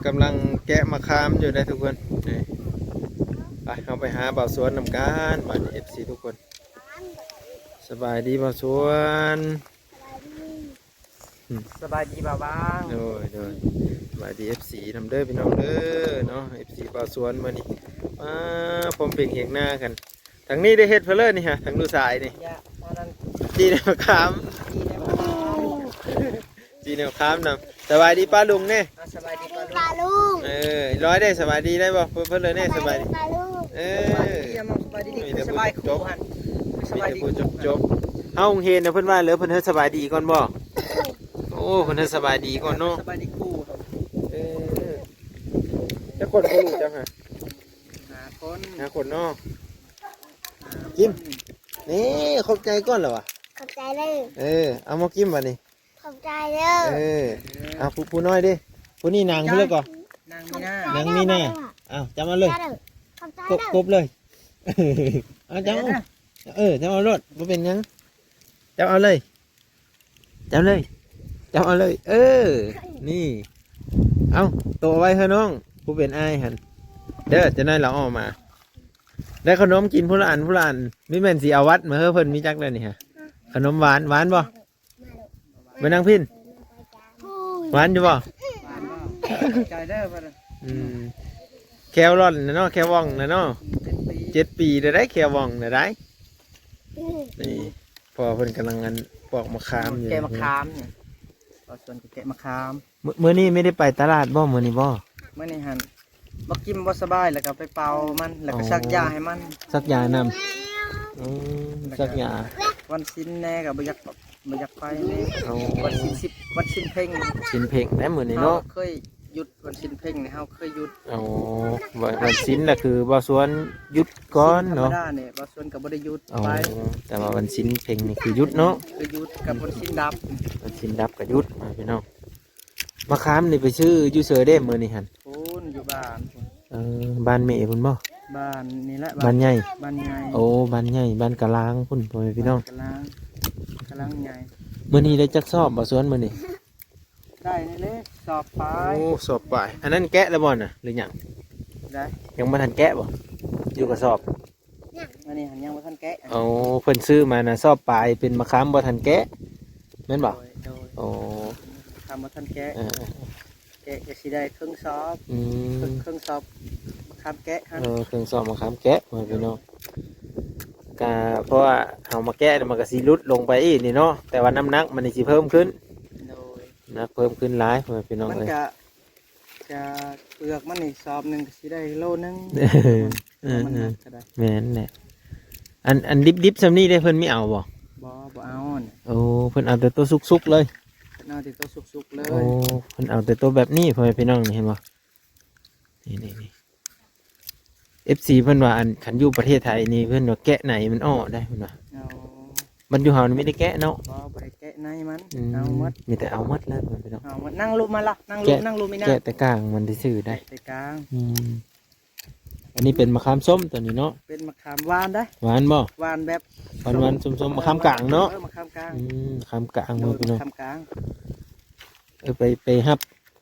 กำลังแกะมะขามอยู่ได้ทุกคนนี่ไปเอาไปหาบ่าวสวนนำกันบ้าน FC ทุกคนสบายดีบ่าวสวนสบายดีบ่าวบ้าง โดยสบายดี FC นำเด้อพี่น้องเด้อเนาะ FC บ่าวสวนมื้อนี้ผมเป็นเฮียงหน้ากันทางนี้ได้เฮ็ดเพนเลยนี่ฮะทางดูสายนี่ ยะตอนนั้น จีแนวขาม ดีได้บ่าว จีแนวขามนำสบายดีป้าลุงเนี่ย สบายดีป่ะ ปลาลูก ร้อยได้สบายดีได้บ่เพิ่นเลยเนี่ยสบายดี ปลาลูก สบายดียังสบายดีนี่สบายคู่หันส มี บาย แต่ ดี ผู้จบเฮาเฮนนะเพิ่นว่าเหลือเพิ่นเฮ็ดสบายดีก่อนบ่โอ้เพิ่นเฮ็ดสบายดีก่อนเนาะ สบายดีคู่ แล้วคนบ่รู้จังฮะ หาคน หาคนเนาะกินนี่ขอบใจก่อนเหรอวะ ขอบใจเลย เอามากินบัดนี้ ขอบใจเลย เอาผู้น้อยดิผู้นี่นางเพิ่นเลยก่อน นางมีหน้า นั่งนี่แน่จำเอาเลย ขอบใจ กบเลยเอาจำเอาจำเอารถบ่เป็นหยังจำเอาเลยจำเอาเลยนี่เอาตัวไว้เถอะน้องผู้เป็นอ้ายหันเด้อจะได้เราออกมาได้ขนมกินผู้ละอันมิแม่นสิเอาวัดมาเฮ้อเพิ่นมีจักเลยนี่ฮะขนมหวานบ่ไปนั่งพินหวานอยู่บ่ ใจเด้อป่ะ แควร่อนนะเนาะแควว่องนะเนาะ7 ปีได้แควว่องได้นี่พอเพิ่นกำลังอันปอกมะขามอยู่ แกมะขามเนี่ยก็ส่วนแกมะขาม มื้อนี้ไม่ได้ไปตลาดบ่มื้อนี้บ่ เมื่อนี่หันบักกิมบ่สบายแล้วก็ไปเป่ามันแล้วก็ซักยาให้มัน สักยานำสักยา วันสิ้นแน่กับบ่อยากไปนี่ เอา วันสิ้นเพ่ง สินเพ่งได้มื้อนี้เนาะ เคยหยุดวันสิ้นเพ่งเนี่ยเฮาเคยหยุด เอาวันสินน่ะคือบ่สวนหยุดก่อนเนาะ ธรรมดาเนี่ยบ่ส่วนก็บ่ได้หยุด เอา ไป แต่ว่าวันสินเพ่งนี่คือหยุดเนาะ คือหยุดกับวันสิ้นดับ วันสินดับก็หยุดมาพี่น้องมะขามนี่ไปซื้ออยู่เซอร์เด้มื้อนี้หั่น พูนอยู่บ้านพูน บ้านแม่พุ่นบ่ บ้านนี่แหละ บ้านใหญ่ บ้านใหญ่ โอ้บ้านใหญ่บ้านกะลางพุ่นพ่อแม่พี่น้อง กำลังใหญ่ มื้อนี้ได้จักสอบบ่สวนมื้อนี้ ได้นี่เลยสอบไป โอ้สอบปลายอันนั้นแกะแล้วบ่น่ะหรือยัง ได้ ยังบ่ทันแกะบ่อยู่กับสอบ อันนี้หันยังบ่ทันแกะ เอาเพิ่นซื้อมาน่ะสอบปลายเป็นมะขามบ่ทันแกะแม่นบ่ โดย โอ้ ทำบ่ทันแกะ เออ แกะก็สิได้ครึ่งสอบ อืม ครึ่งสอบคำแกะฮะ เครื่องสอบมะขามแกะพ่อแม่พี่น้องก็เพราะว่าเอามาแกะแล้วมันก็สิลดลงไปอีกนี่เนาะแต่ว่าน้ำหนักมันนี่สิเพิ่มขึ้น โดย นะเพิ่มขึ้นหลายพ่อแม่พี่น้อง มัน เอ้ย จะเปลือกมันนี่สอบหนึงก็สิได้โลนึง มันหักก็ได้ แม่นแหละอันดิบๆซำนี้ได้เพิ่นไม่เอาบ่ บ่เอาเนี่ย โอ้เพิ่นเอาแต่ตัวสุกๆเลย เอาที่ตัวสุกๆเล โอ้ ย เพิ่นเอาแต่ตัวแบบนี้พ่อแม่พี่น้องนี่เห็นบ่นี่ FC เพิ่นว่าอันคันอยู่ประเทศไทยนี่เพิ่นว่าแกะไหนมันอ้อได้เพิ่นว่า เอา มันอยู่เฮานี่ไม่ได้แกะเนาะ บ่ได้แกะในมัน อืม เอาหมด มีแต่เอาหมดแล้วพ่อแม่พี่น้อง เอาหมดนั่งรูปมาละนั่งรูปไม่น่า แกะแต่กลางมันซื่อๆได้ ไปกลาง อันนี้เป็นมะขามส้มตัวนี้เนาะ เป็นมะขามหวานได้ หวานบ่ หวานแบบ หวานส้มๆมะขามกลางเนาะ มะขามกลาง มะขามกลาง โด เนาะ ย พี่น้อง มะขามกลาง ไปฮับ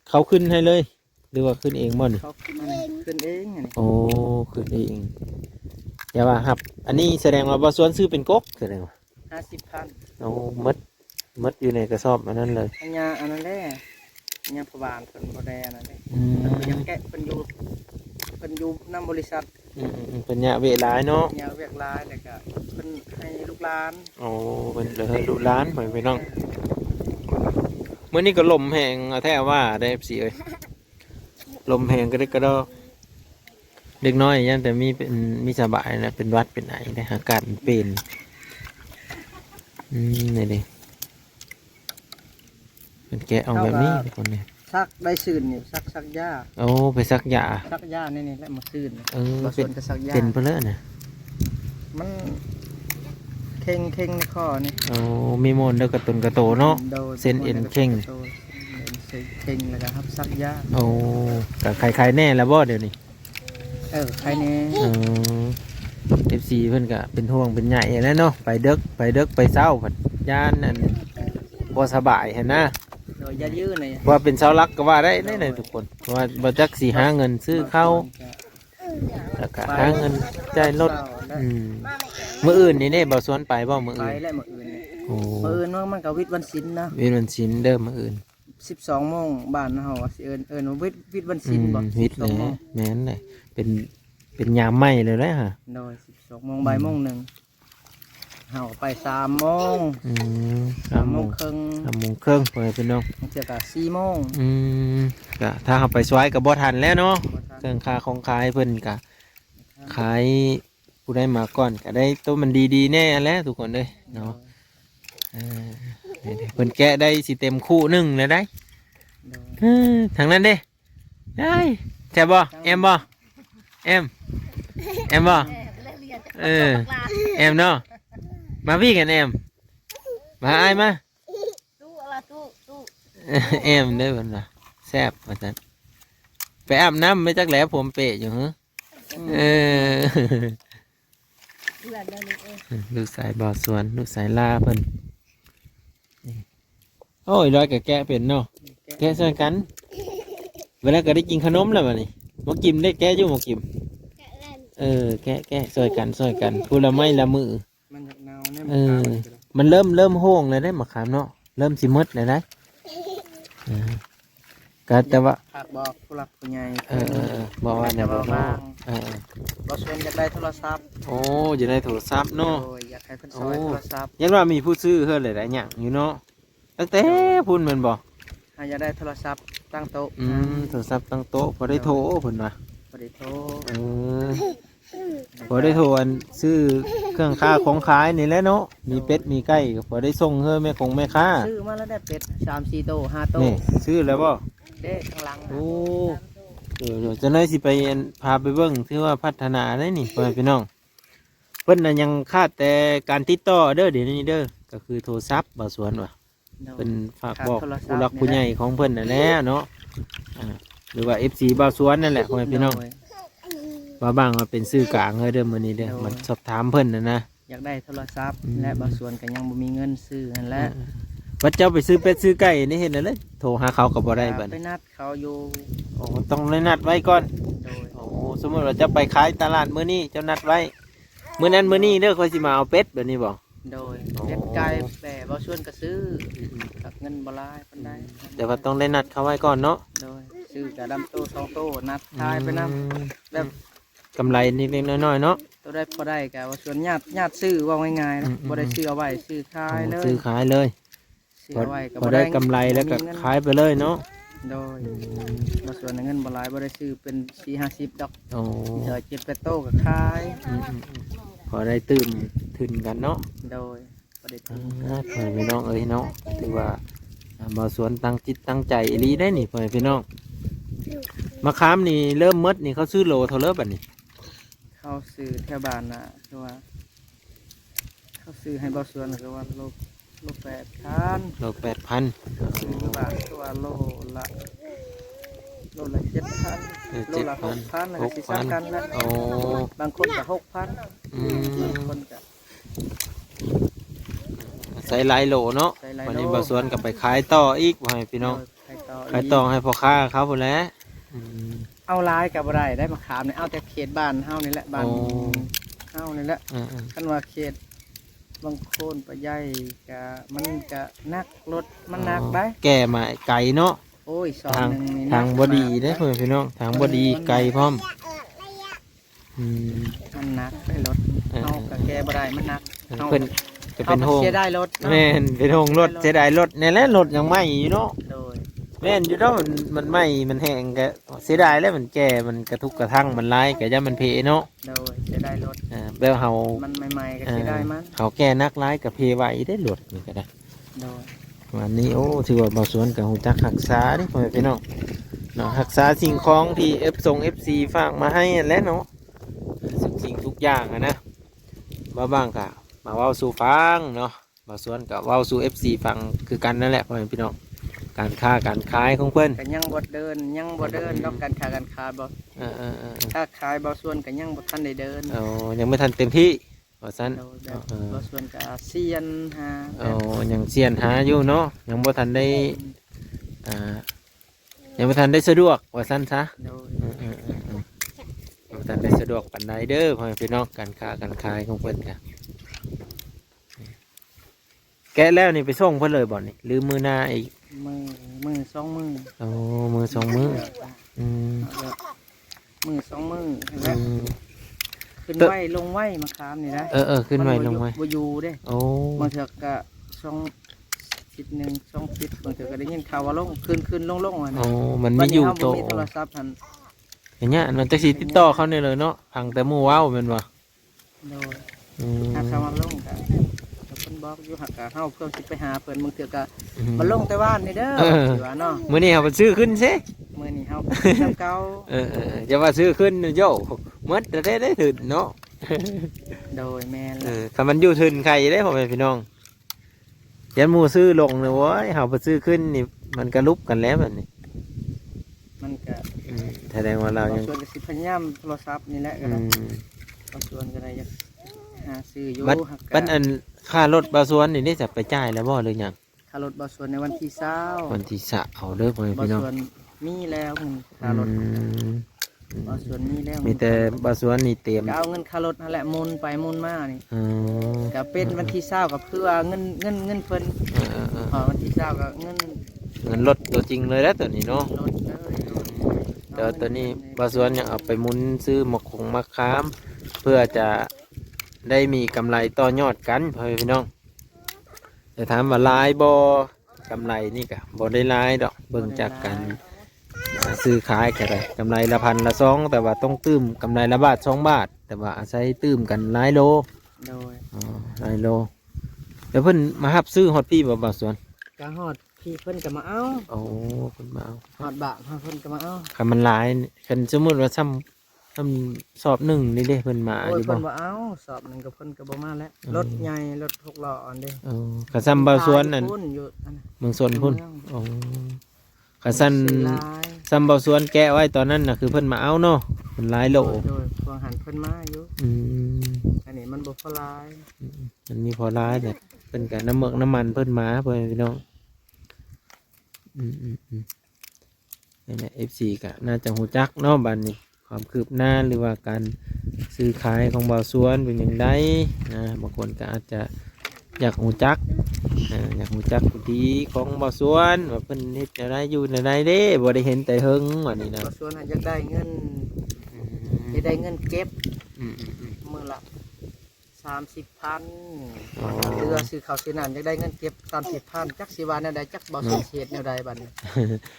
เขาขึ้นให้เลยหรือว่าขึ้นเองบ่นี่ เขาขึ้นเองอันนี้ โอ้ขึ้นเองอย่าว่าฮับ อันนี้แสดงว่าบ่สวนซื้อเป็นกกแสดงว่า 50,000 โอ้มดอยู่ในกระสอบอันนั้นเลย อันยาอันนั้นแหละอันยาพบาลเป็นบ่ได้อันนั้นแหละ อืม เพิ่นยังแกะเป็นอยู่นํบริษัท เป็นยาเวหลายเนาะ ยาเวียกหลายแล้วก็เพิ่นให้ลูกหลาน โอ้เป็นเลยดุร้านไปพี่น้องเมื่อนี้ก็ลมแหงเอาแท้ว่าได้ FC เอ้ยลมแหงก็ได้กระดอกเด็กน้อยยังแต่มีสบายนะเป็นหวัดเป็นไอได้อากาศมันเป็นนี่ดิเป็นแกะเอาแบบนี้ทุกคนเนี่ย ซักได้ซื่นนี่ซักยา โอ้ไปซักยา ซักยานี่แหละมาซื่น บ่ ส่วนก็ซักยา เป็นเพลอนะ มันเข่งในข้อนี่ โอ้มีโมนเด้อกระตุนกระโตเนาะ โดย เส้นเอ็นเข่ง เข่งแล้วก็ครับซักยา โอ้กับใครแน่แล้วบ่เดี๋ยวนี้ ใครนี่ FC เพิ่นก็เป็นห่วงเป็นใหญ่แล้วเนาะไปเด็กไปเช้าผัดย่านนั่นบ่สบายเห็นนะ โด ยอย่ายื้อเลย ว่าเป็นเสาหลักก็ว่าได้เลยทุกคนเพราะว่าบ่จักสิหาเงินซื้อข้าวแล้วก็หาเงินจ่ายรถมื้ออื่นนี่เด้บ่สวนไปบ่มื้อ ไป อื่น และมื้ออื่นนี่ โอ้ มื้ออื่นว่ามันก็วิทย์วันศิลป์นะ เวียนวันศิลป์เด้อมื้ออื่น 12 โมงบ้านเฮาสิเอิ้นว่าวิทย์วันศิลป์บ่ วิทย์เลย 12 โมง แม่นเลยเป็นยามไหม้เลยนะฮะ โดย12 โมงบ่ายโมงหนึงเฮาไป3 โมง 3 โมงครึ่ง 3 โมงครึ่งไปพี่น้อง บางเทื่อก็4 โมง ก็ถ้าเอาไปสวายก็บ่ทันแล้วเนาะ บ่ทัน เครื่องค่าของขายเพิ่นก็ขายผู้ได้มาก่อนก็ได้ตัวมันดีๆแน่แล้วทุกคนเด้ยเนาะเดี๋ยวเพิ่นแกะได้สิเต็มคู่หนึงเลยได้ โดย ทางนั้นเด้ได้ใช่บ่แอมบ่แอมบ่เออแอมเนาะมาพี่กันแอมมาไอ้ายมา ตู้อะไรตู้ แอมได้อเพิ่นว่าแซ่บว่าซั่นไปอาบน้ำไม่จักแหลผมเปะอยู่ฮะเออลูกสายบ่อสวนลูกสายลาเพิ่นนี่โอ้ยร้อยกับแกะเป็นเนาะแกะใส่กัน เวลาก็ได้กินขนมแล้วบัดนี้บ่กิมได้แกะอยู่บ่กิมแกะซอยกันผู้ละไม้ละมือ มันอยากหนาวแน่ เออ มันเริ่มโห้งเลยได้มะขามเนาะเริ่มสิมืดเลยได้ก็แต่ว่า ฝากบอกผู้หลักผู้ใหญ่ บอกว่าเนี่ยบอกว่า บ่ชวนอยากได้โทรศัพท์ โอ้จะได้โทรศัพท์เนาะ โดยอยากให้เพิ่นซอยโทรศัพท์ ยันว่ามีผู้ซื้อเฮ้อหลายๆอย่างอยู่เนาะตั้งแต่พุ่นแมันบอก ถ้าอยากได้โทรศัพท์ตั้งโต๊ะ โทรศัพท์ตั้งโต๊ะพอได้โทรเพิ่นว่า บ่ได้โทร พอได้โทรอันซื้อเครื่องค้าของขายนี่แหละเนาะมีเป็ดมีไก่ก็พอได้ส่งเฮ้อแม่ค้า ซื้อมาแล้วได้เป็ด3-4 โต๊ะ5 โต๊ะ นี่ซื้อแล้วบ่ เด้ข้างหลัง โอ้เดี๋ยวจะได้สิไปพาไปเบิ่งที่ว่าพัฒนาได้นี่พ่อแม่พี่น้องเพิ่นน่ะยังขาดแต่การติดต่อเด้อเดี๋ยวนี้เด้อก็คือโทรศัพท์บ่สวนว่ะเพิ่นฝากบอกผู้หลักผู้ใหญ่ของเพิ่นน่ะแหละเนาะหรือว่า FC บ่สวนนั่นแหละพ่อแม่พี่น้องว่าบ้างว่าเป็นซื้อกลางเด้อมื้อนี้เด้อมันสอบถามเพิ่นน่ะนะ อยากได้โทรศัพท์และบางส่วนก็ยังบ่มีเงินซื้อนั่นแหละ ว่าเจ้าไปซื้อเป็ดซื้อไก่นี่เห็นเลยโทรหาเขาก็บ่ได้บัด ไป นี้ นัดเขาอยู่ โอ้ต้องได้นัดไว้ก่อน โดย โอ้สมมติว่าจะไปขายตลาดมื้อนี้เจ้านัดไว้มื้อนั้นมื้อนี้เด้อค่อยสิมาเอาเป็ดแบบนี้บ่ โดยเป็ดไก่แต่บางส่วนก็ซื้อกับเงินบ่หลายปานใด แต่ว่าต้องได้นัดเขาไว้ก่อนเนาะ โดยซื้อกระดำโต2 โตนัดทายไปนำแบบ กำไรนิดๆน้อยๆเนาะ ตัวได้พอได้ก็ว่าส่วนญาติซื้อว่าง่ายๆนะบ่ได้ซื้อเอาไว้ซื้อขายเลย ซื้อขายเลย ซื้อเอาไว้ก็ พอได้กำไรแล้วก็ขายไปเลยเนาะ โดยบางส่วนเงินบ่หลายบ่ได้ซื้อเป็น4-50 ดอก โอ้ เดี๋ยว7-8 โตก็ขาย พอได้ตื่นทุนกันเนาะ โดยบ่ได้ พ่ ซื้อ อพี่น้องเอ้ยเนาะถือว่าบ่สวนตั้งจิตตั้งใจอีหลีได้นี่พ่อพี่น้องมะขามนี่เริ่มหมดนี่เขาซื้อโลเท่าเลิศบัดนี้ เขาซื้อแถวบ้านน่ะคือว่า เขาซื้อให้บ่ส่วนคือว่าโล8,000 โล8,000 ซื้อบ้านคือว่าละ7,000โลละ6,000แล้วก็สิซ้ำกันแล้ว โอ้ บางคนก็6,000 อืม บางคนก็ ใส่หลายโหลเนาะ ใส่หลายโล วันนี้บ่สวนกับไปขายต่ออีกว่าให้พี่น้อง ขายต่อให้พ่อค้าเขาพุ่นแหล้ว เอาหลายก็บ่ได้มาขามนี่เอาแต่เขตบ้านเฮานี่แหละบ้าน โอ้ เฮานี่แหละคันว่าเขตบางโคนปะใหญ่ก็มันก็นักรถมันนักได้ แก่มาไก่เนาะ โอ้ยสอง ทาง หนึ่งนี่ ทางบดีได้อเพื่อนพี่น้องทางบดีไก่พร้อมอืม มันหนักได้รถเอากะแกบ่ได้มันหนักเอา เพิ่นจะเป็นโฮง เสียได้รถเนาะ แม่นเป็นโฮงรถเสียดายรถนี่แหละรถยังไหม้อยู่เนาะ โดย แม่นอยู่เนาะมันไหม้มันแห้งก็เสียดายแล้วมันแก่มันกระทุกกระทั่งมันลายก็ย่ามันเพเนาะ โดยเสียได้รถ แบบเฮา มันใหม่ๆก็เสียได้มัน เฮาแก่นักลายกับเพไว้ได้รถนี่ก็ได้ โดย วันนี้โอ้ถือว่าบ่สวนกับฮู้จักรักษาเด้อพ่อแม่พี่น้องเนาะรักษาสิ่งของที่FC ฝากมาให้นั่นแหละเนาะสิ่งทุกอย่างอะนะบ่บ้างก็มาเว้าสู่ฟังเนาะบ่สวนก็เว้าสู่ FC ฟังคือกันนั่นแหละพ่อแม่พี่น้องการค้าการขายของเพิ่น ก็ยังบ่เดินดอกการค้าการขายบ่ เออ ถ้าขายบ่ส่วนก็ยังบ่ทันได้เดิน เอายังไม่ทันเต็มที่ว่าซั่น โดยแบบบ่ส่วนก็เซียนหา เอายังเสียนหาอยู่เนาะยังบ่ทันได้ ยังบ่ทันได้สะดวกว่าซั่นซะ โดย บ่ทันได้สะดวกปานใดเด้อพ่อแม่พี่น้องการค้าการขายของเพิ่นก็แกะแล้วนี่ไปส่งเพิ่นเลยบ่นี่หรือมื้อหน้าอีก มือสองมือ โอ้มื้อสองมื้ออืม มือสองมือ อื แล้ว ม ขึ้นไหวลงไหวมาค้ามนี่นะ ขึ้นไว้ลงไว้ บ่อยู่เด้ โอ้ บางเถื่อก็ช่องทิศหนึ่งช่องทิศบางเถื่อก็ได้ยินข่าวว่าลงขึ้นลงอ่ะนะ โอ้มันมีอยู่ บัด โต นี้เฮาบ่มีโทรศัพท์หัน อย่างเงี้ยมันจะสิติดต่อเขาเนี่ยเลยเนาะพังแต่หมู่ว้าวแม่นบ่ โดย อืม หากคำว่าลงก็เพิ่นบอกอยู่หักก็เฮาเพิ่นสิไปหาเพิ่นบางเถื่อก็มาลงแต่ว่านนี่เด้อสิว่าเนาะ มื้อนี้เขาไปซื้อขึ้นซิ มื้อนี้เฮาจำเก่า อย่าว่าซื้อขึ้นโย่หมดจะได้ถึงเนาะ โดยแม่น ถ้ามันอยู่ถึงใครได้พ่อแม่พี่น้องยันหมู่ซื้อลงเลยเว้ยเขาไปซื้อขึ้นนี่มันกระลุบกันแล้วแบบนี้ มันก็ แสดงว่าเรา บาง ยัง ส่วนก็สิพยายามโทรศัพท์นี่แหละก็ได้บางส่วนก็ได้อยากหาซื้ออยู่ บัด หัก บัดอันค่ารถบาสวนนี่ได้จะไปจ่ายแล้วบ่หรือยัง ค่ารถบางส่วนในวันที่20 วันที่สะเอาเด้อพ่อแม่ บาง พี่น้อง ส่วนมีแล้วเงินค่ารถ บางส่วนมีแล้ว มีแต่บาสวนนี่เตรียม ก็เอาเงินค่ารถนั่นแหละหมุนไปหมุนมานี่ อ๋อ ก็เป็นวันที่20ก็คือว่าเงินเพิ่นวันที่20ก็เงิน เงินรถตัวจริงเลยแล้วตัวนี้เนาะ รถเลย แต่ว่าตัวนี้บาสวนยังเอาไปหมุนซื้อมะขามเพื่อจะได้มีกำไรต่อยอดกันพ่อแม่พี่น้องแต่ถามว่าหลายบ่กำไรนี่ก็บ่ได้หลายดอกเบิ่งจากการซื้อขายก็ได้กำไรละพันละสองแต่ว่าต้องตื้มกำไรละบาท2 บาท แต่ว่าอาศัยตื้มกันหลายโล โดย หลายโลเดี๋ยวเพิ่นมารับซื้อฮอตปี้บ่บาสวน ก็ฮอดพี่เพิ่นก็มาเอา โอ้เพิ่นมาเอา ฮอดบะเพิ่นก็มาเอา คันมันหลายคันสมมุติว่าซ้ำสอบหนึ่งนี่เด้เพิ่นมา โอ้ อย ยู่บ่ เพิ่นบ่เอาสอบหนึงก็เพิ่นก็บ่มาแล้วรถใหญ่รถ6ล้ออันเด้ ขันซ้ำบาสวนนั่น พุ่นอยู่อันนั้น เมืองสวนพุ่นขันซ้ ซื้อหลาย ำซ้ำบาสวนแกะไว้ตอนนั้นน่ะคือเพิ่นมาเอาเนาะเพิ่นหลายโล โดยพวงหันเพิ่นมาอยู่ อืม อันนี้มันบ่พอหลาย มันมีพอหลายแต่เพิ่นกับน้ำเมือกน้ำมันเพิ่นมาเพิ่นพี่น้องนี่แหละ FC ก็น่าจะหูจักเนาะบัดนี้ความคืบหน้าหรือว่าการซื้อขายของบาสวนเป็นอย่างไรนะบางคนก็อาจจะอยากหูจักอยากหูจักวิธีของบาสวนว่าเพิ่นเฮ็ดอะไรอยู่ในใดเด้บ่ได้เห็นแต่เฮิงว่านี่นะ บ่ส่วนหันอยากได้เงินเก็บมื้อละ30,000เรือซื้อข้าวซื้อน้ำอยากได้เงินเก็บ30,000จักสิว่าแนวใดจักบ่สิเฮ็ดแนวใดบัดนี้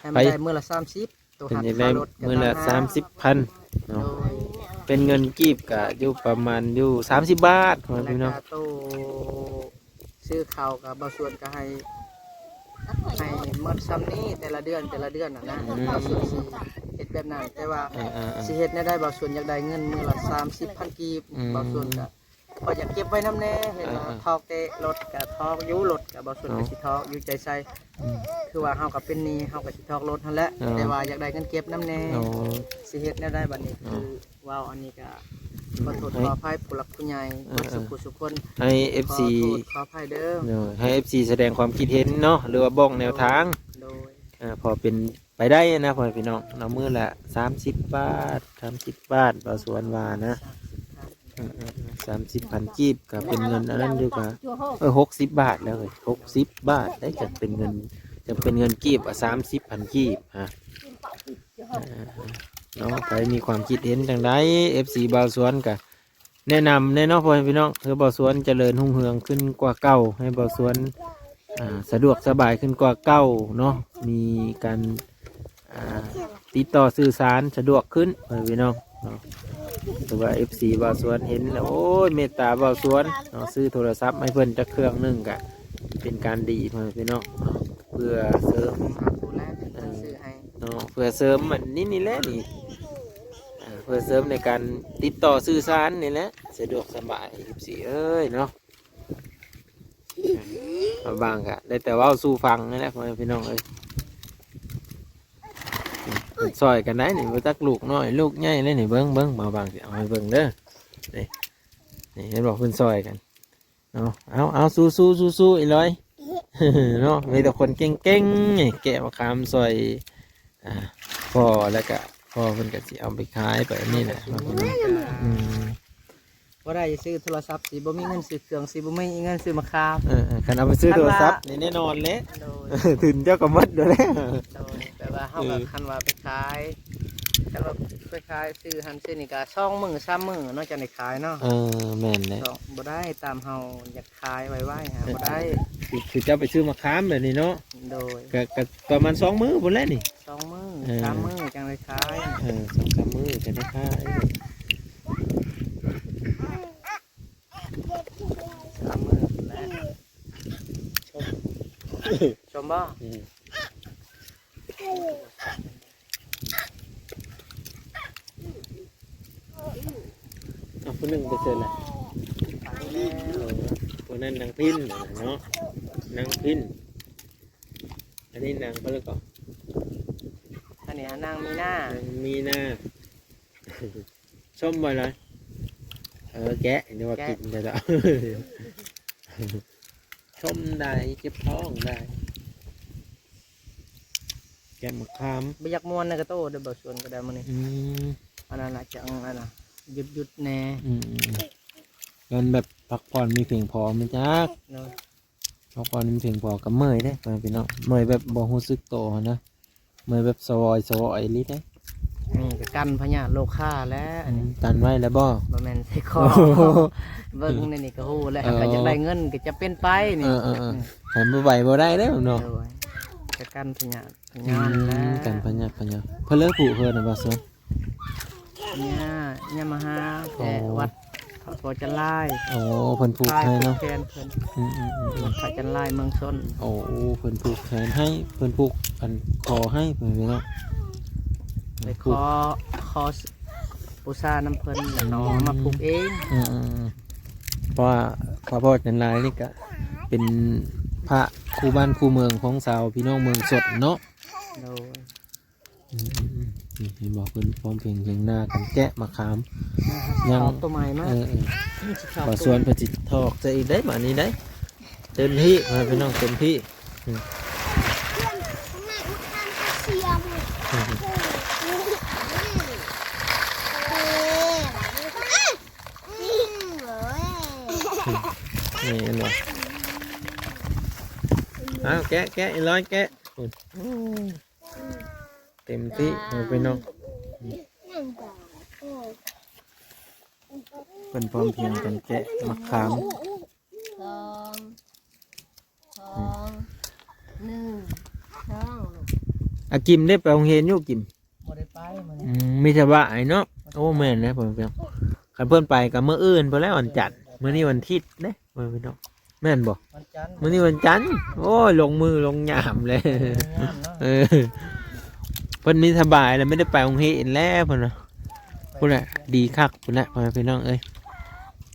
ให้มันได้มื้อละ30ตัว เพิ่น หัก อยาก ค่า ได้ รถ มื้อละ 30,000 โด เนาะ ย เป็นเงินกีบก็อยู่ประมาณอยู่30 บาทว่า แล้ว พี่น้อง ก็โตซื้อข้าวก็บ่ส่วนก็ให้หมดซ้ำนี้แต่ละเดือนน่ะนะบ่ส่วนสิเฮ็ดแบบนั้นแต่ว่า สิเฮ็ดแน่ได้บางส่วนอยากได้เงินมื้อละ30,000กีบบางส่วนก็พออยากเก็บไว้น้ำแน่เห็นว่าทอกเตะรถกับทอกยูรถกับบางส่วนก็สิทอกอยู่ใจใส่คือว่าเฮาก็เป็นหนี้เฮาก็สิทอกรถนั่นแหละแต่ว่าอยากได้เงินเก็บน้ำแน่สิเฮ็ดแน่ได้บัดนี้คือว้าวอันนี้ก็ขอโทษขออภัยผู้หลักผู้ใหญ่ทุกคน ให้ ขอ FC โทษขออภัยเด้อ เนาะให้ FC แสดงความคิดเห็นเนาะหรือว่าบอกแนวทาง โดย พอเป็นไปได้นะพ่อพี่น้องเรามือละ30 บาท30 บาทต่อสวนวานะ30,000กีบก็เป็นเงินอันนั้นดีกว่า60 บาทแล้วเลย60 บาทได้จะเป็นเงินกีบ30,000กีบฮะเนาะใครมีความคิดเห็นจังได FC บ่าวสวนก็แนะนำแน่เนาะพ่อพี่น้องคือบ่าวสวนเจริญรุ่งเรืองขึ้นกว่าเก่าให้บ่าวสวนสะดวกสบายขึ้นกว่าเก่าเนาะมีการติดต่อสื่อสารสะดวกขึ้นพี่น้องเนาะแต่ว่า FC บ่าวสวนเห็นแล้วโอ้ยเมตตาบ่าวสวนเนาะซื้อโทรศัพท์ให้เพิ่นจักเครื่องหนึงก็เป็นการดีพี่น้องเนาะเพื่อเสริม ดูแลเป็นซื้อให้ เนาะเพื่อเสริมมันนี่แหละนี่เพื่อเสริมในการติดต่อสื่อสารนี่แหละสะดวกสบาย FC เอ้ยเนาะบางก็ได้แต่ว่าสู้ฟังนี่แหละพี่น้องเอ้ยซอยกันได้นี่มาตักลูกน้อยลูกใหญ่เลยนี่เบิ้งมาบางสิเอาให้เบิ้งเด้อนี่เห็นบอกเพิ่นซอยกันเอาสู้อีร้อย เนาะมีแต่คนเก่งๆนี่แกะมะขามซอยพ่อแล้วก็พ่อเพิ่นก็สิเอาไปขายไปนี่แหละเนาะพี่น้องอืม บ่ได้ซื้อโทรศัพท์สิบ่มีเงินซื้อเครื่องสิบ่มีเงินซื้อมะขาม คันเอาไปซื้อโทรศัพท์นี่แน่นอนเลย โดย ถึงเจ้าก็หมดเด้อแหละ โดยแต่ว่าเฮาก็คันว่าไปขายคันว่าไปขายซื้อหันซื้อนี่ก็2 มื้อ3 มื้อเนาะจังได้ขายเนาะ แม่นเลย บ่ได้ตามเฮาอยากขายไว้ๆหาบ่ได้ คือเจ้าไปซื้อมะขามแบบนี้เนาะ โดย ก็ประมาณ2 มื้อพุ่นแหละนี่ 2 มื้อ3 มื้อจังได้ขาย 2-3 มื้อจะได้ขาย 3 มื้อและชมบ่ เอาผู้หนึงไปเจอละ ไปแล้ว ผู้นั้นนางพินเนาะนางพินอันนี้นางก็แล้วก็ อันนี้นางมีหน้า มีหน้า ส้มบ่เลยแกะนี่ว่ากินได้แล้ว ชมได้เจ็บท้องได้แกะมะขาม บ่อยากม่วนนะก็โตเด้อบ่ชวนก็ได้มื้อนี้ อันนั้นน่ะจังอันน่ะหยุดแน่ เงินแบบพักผ่อนมีเพียงพอไหมจ๊ะ เนาะ พักผ่อนมีเพียงพอกับเมยได้พี่น้องเมยแบบบ่รู้สึกโตนะเมยแบบสวอยลิได้ นี่ก็กันพญาโลค่าแล้วอันนี้ ตันไว้แล้วบ่ บ่แม่นใส่คอเบิ่งในนี่ก็ฮู้แล้ว อ๋อ ก็จะได้เงินก็จะเป็นไปนี่ หันบ่ไหวบ่ได้เด้อเนาะ โดยจะกันพญาแล้ว กันปัญญาเพิ่นเลิกปลูกเพิ่นน่ะบ่ซั่น เนี่ยมาหาแต่วัดพอจะไล่ โอ้เพิ่นปลูกให้เนาะ แทนเพิ่น อืม วัดพระจันไล่เมืองชน โอ้เพิ่นปลูกแขนให้เพิ่นปลูกอันคอให้เพิ่นพี่น้อง ไปขอปูซาน้ำเพิ่นแล้วน้องมาปลูกเอง เพราะว่าพระพ่อจันลายนี่ก็เป็นพระคู่บ้านคู่เมืองของชาวพี่น้องเมืองสดเนาะ โดย นี่เห็นบอกเพิ่นพร้อมเพรียงเคียงหน้ากันแกะมะขาม ยัง ขอบตัวใหม่มาก ขอส่วนประจิตทอกจะอีกได้มานี้ได้เต็มที่มาพี่น้องเต็มที่นี่เห็นบ่อ้าวแกะอีร้อยแกะเต็มที่มาพี่น้องเป็นพร้อมเพรียงกันแกะมะขาม 2 1 2 อากิมได้ไปโรงเรียนอยู่กิม บ่ได้ไปมื้อนี้ มีสบายเนาะโอ้แม่นนะผมเพียงคันเพื่อนไปกับมื้ออื่นพอแล้ววันจันทร์มื้อนี้วันอาทิตย์เด้มื้อพี่น้องแม่นบ่ วันจันทร์ มื้อนี้วันจันทร์โอ้ยลงมือลงยามเลย งามเนาะ เออเพิ่นมีสบายแล้วไม่ได้ไปโรงเรียนแล้วเพิ่นน่ะพุ่นน่ะดีคักพุ่นน่ะพ่อแม่พี่น้องเอ้ย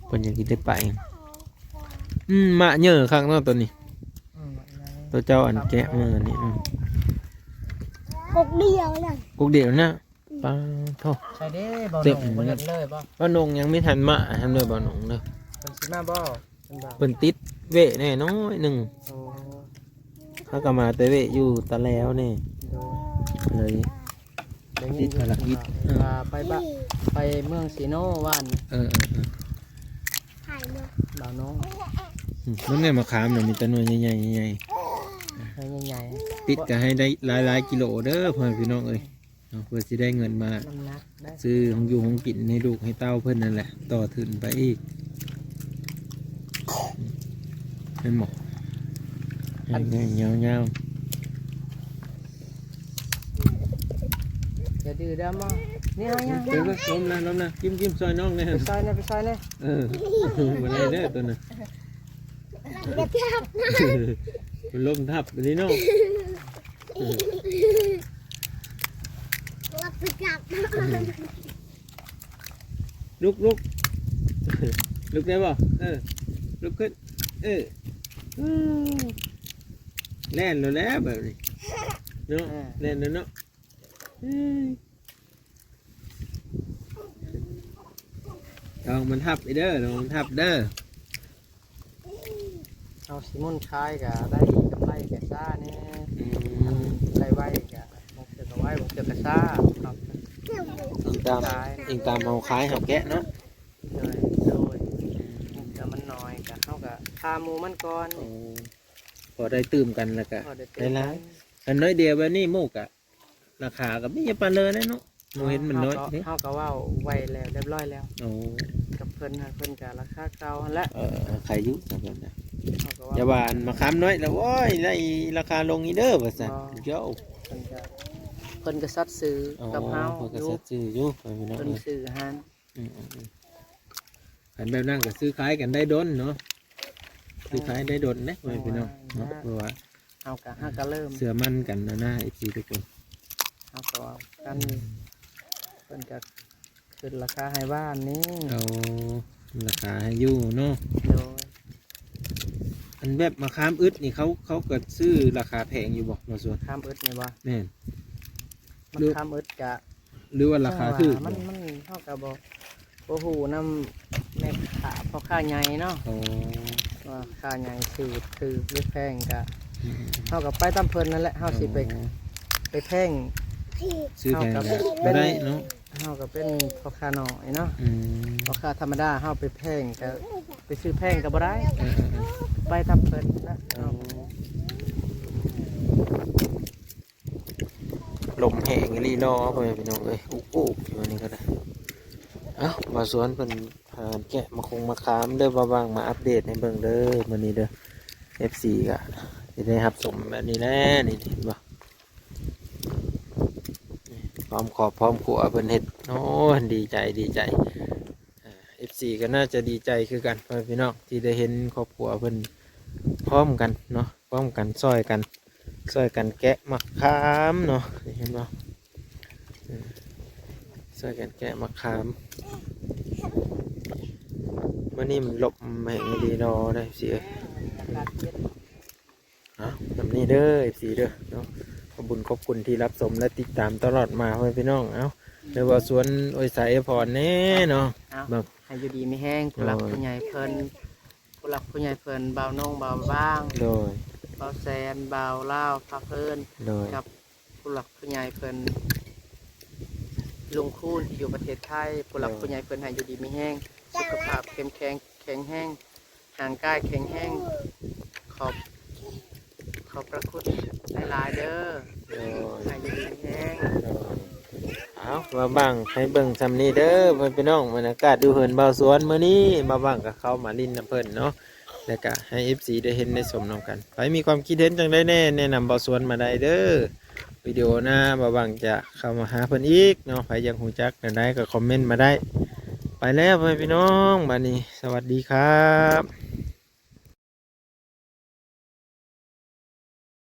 เพิ่นยังสิได้ไปมาเยอะคักเนาะตัวนี้ ตัวเจ้าอันแกะมือนี่ กกเดียวเลย กุกเดียวนะปังโท ใช่เด้บ่ เต็ ห ม นงบ่เห็นเลยบ่ บ่นงยังไม่ทันมาทำเลยบ่นงเลย เพิ่นสิมาบ่เพิ่นบ่ เพิ่นติดเวะแน่น้อยหนึ่ง โอ้ เขาก็มาแต่เวะอยู่ตะแล้วนี่ โดย เลย ติดภารกิจ ว่าไปบะไปเมืองสีโนว่าน เออ ถ่ายมา บ่าวน้อง มันไงมาขามเนี่ยมีแตะนวยใหญ่ๆใหญ่ ให้ใหญ่ ๆติดก็ให้ได้หลายๆกิโลเด้อพ่อพี่น้องเอ้ยเอาเพื่อสิได้เงินมา ๆน้ำหนักได้ ซื้อของอยู่ของกินให้ลูกให้เต้าเพิ่นนั่นแหละ ต่อถึงไปอีกเป็นหมอกเงา อย่าดื้อเด้อมั้งนี่เอายัง ๆเดี๋ยวก็ล้มนะจิ้มซอยน้องเลย ไปซอยนะไปซอยนะ เออมาได้เด้อตัวน่ะ กระทับ มันล้มทับไปนี่น้อง รับไปจับ ลุกลุกได้ป่ะลุกขึ้นแล่นแล้วแบบนี้เนาะแล่นแล้วเนาะลองมันทับไปเด้อลองมันทับเด้อ เอาซิมอนคายก็ได้กำ ซ่านี่ อืม ไล่ไว้กะบางเทื่อก็ไว้บางเทื่อก็ซ่าครับ อิงตามเอาขายเขาแกะเนาะ โดยแต่มันน้อยกะเฮากะพาหมูมันก่อน โอ้พอได้ตื่มกันแล้วก็ พอได้ ได้ร้ายอันน้อยเดียวแบบนี้หมูกะราคาก็ไม่จะปานเลยนะเนาะหมูเห็นมันน้อยเด้ เฮาก็เว้าไว้แล้วเรียบร้อยแล้ว โอ้ กับเพิ่นน่ะเพิ่นก็ราคาเก่าหั่นแหละ ใครอยุ่งแบบนั้น เฮาก็ อย่า เว้า ว่าอันมาค้ำน้อยแล้วโอ้ยได้ราคาลงอีเด้อว่าซั่นเจ้า เพิ่นก็ซัดซื้อ อ๋อ กับเฮา เพิ่นก็ อยู่ สัตว์ซื้ออยู่ไปพี่น้อง เพิ่น เอ้ย ซื้ออาหาร อันแบบนั้นก็ซื้อขายกันได้ดนเนาะซื้อขายได้ดนนะไปพี่น้องเนาะเพราะว่า เฮาก็เริ่ม เสือมันกันนะไอ้ทีทุกคน เฮาก็กันเพิ่นก็ขึ้นราคาให้บ้านนี้ เอาราคาให้อยู่เนาะ โดย อันแบบมะขามอึดนี่เขาก็ซื้อราคาแพงอยู่บ่มาส่วน ข้ามอึดนี่บ่ แม่น มันข้ามอึดกะ หรือว่าราคาถูก มันเท่ากับบ่ฮู้นำแม่ค้าพ่อค้าใหญ่เนาะ โอ้ ว่าค้าใหญ่ซื้อหรือแพงกะเฮากับไปตามเพิ่นนั่นแหละเฮาสิไปแพง ซื้อแพงก็บ่ได้เนาะ เฮาก็เป็นพ่อค้าน้อยเนาะ อืม พ่อค้าธรรมดาเฮาไปแพงก็ไปซื้อแพงก็บ่ได้ เออ ไปตามเพิ่นนะ เอาลมแห้งอีหลีเนาะไปพี่น้องเอ้ยอุ๊บอยู่อันนี้ก็ได้เอ้ามาสวนเพิ่นพาแกะมาขามเด้อบ่างมาอัปเดตให้เบิ่งเด้อมื้อนี้เด้อ FC ก็สิได้รับชมแบบนี้แหละนี่เห็นบ่พร้อมขอบพร้อมขัวเพิ่นเฮ็ดโอ้ดีใจFC ก็น่าจะดีใจคือกันพ่อพี่น้องที่ได้เห็นครอบครัวเพิ่นพร้อมกันเนาะพร้อมกันช่วยกันแกะมะขามเนาะเห็นบ่ช่วยกันแกะมะขามมื้อนี้มันหลบแห่งดีเนาะได้สิเอ้ย แบบนี้เด้อสีเด้อเนาะขอบคุณที่รับชมและติดตามตลอดมาเพื่อนพี่น้องเอ้าเดี๋ยวว่าสวนโอ้ยสายพรแน่เนาะ เอาให้อยู่ดีมีแห้งผู้หลักผู้ใหญ่เพิ่นผู้หลักผู้ใหญ่เพิ่นเบาน้องเบาบ้าง โดย เบาแซนเบาเล่าวพาเพิ่น โดย กับผู้หลักผู้ใหญ่เพิ่นลุงคูนที่อยู่ประเทศไทยผู้หลักผู้ใหญ่เพิ่นให้อยู่ดีมีแห้งสุขภาพเข้มแข็งแข็งแห้งห่างกายแข็งแห้งขอบพระคุณหลายๆเด้อ โดย ให้อยู่ดีมีแห้ง เอามาบังให้เบิ่งซำนี้เด้อเพื่อนพี่น้องบรรยากาศดูเหินเบาสวนมื้อนี้มาบังกับเขามาลิ้นน้ำเพิ่นเนาะแล้วก็ให้ FC ได้เห็นได้ชมน้องกันไปมีความคิดเห็นจังได้แน่แนะนำเบาสวนมาได้เด้อวิดีโอหน้ามาบังจะเข้ามาหาเพิ่นอีกเนาะใครยังหูจักกันได้ก็คอมเมนต์มาได้ไปแล้วเพื่อนพี่น้องบัดนี้สวัสดีครับ